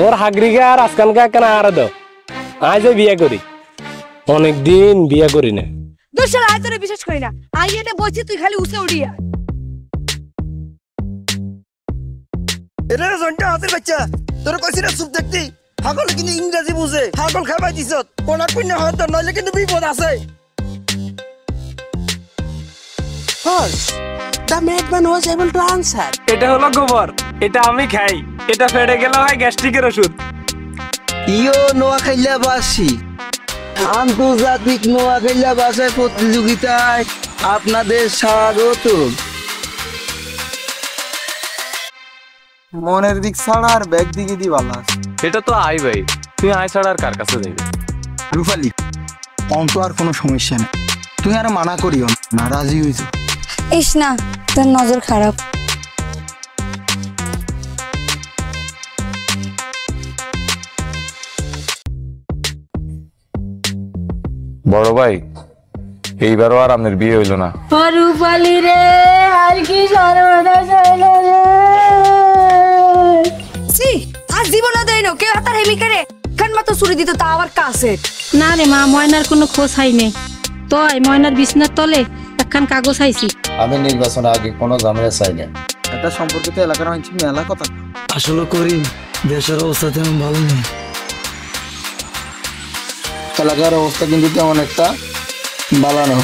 তোর হাগরিকে আর আজকালকে কেন আর দাও আজ বিয়ে করি অনেকদিন বিয়ে করি না দুশাল আয় তোরে বিশ্বাস করি না আই এনে বলছি তুই খালি উসে উড়িয়া এটা জন্টা হাতের বাচ্চা তোর কইছি না চুপ দেখতি হাগল কিন্তু ইংরেজি বুঝে হাগল খাবাই দিছত কোনা কইনা হয়তো নইলে কিন্তু বিপদ আছে First, the madman was able to answer. এটা হলো গোবর এটা আমি খাই এটা ফেটে গেলে হয় গ্যাস্ট্রিকের ওষুধ ইয়ো নোয়াখাইলাবাসী আন্তর্জাতিক নোয়াখাইলাবাসী প্রতিযোগিতায় আপনাদের স্বাগত মনের দিক ছাড়া আর ব্যাগ দিকে দি ভালো আছে এটা তো আই ভাই তুই আয় ছাড়া আর কার কাছে যাইবে রূপালী অন্ত আর কোনো সমস্যা নেই তুই আর মানা করিও না রাজি হইছো ইস না তোর নজর খারাপ বড় ভাই এইবারও আর আপনার বিয়ে হইল না রূপালী রে আর কি সর্বনাশ হইল রে সি আজ জীবন দেয় না কেউ হাতার হেমি করে কান মতো ছুরি দিত তা আবার কাছে না রে মা ময়নার কোনো খোঁজ হাই নেই তোই ময়নার বিছনার তলে একখান কাগজ হাইছি আমি নির্বাচন আগে কোনো ঝামেলা চাই না এটা সম্পর্কিত এলাকার মানুষ মেলা কথা আসলে করি দেশের অবস্থা তেমন ভালো নেই এলাকার অবস্থা কিন্তু তেমন একটা ভালো না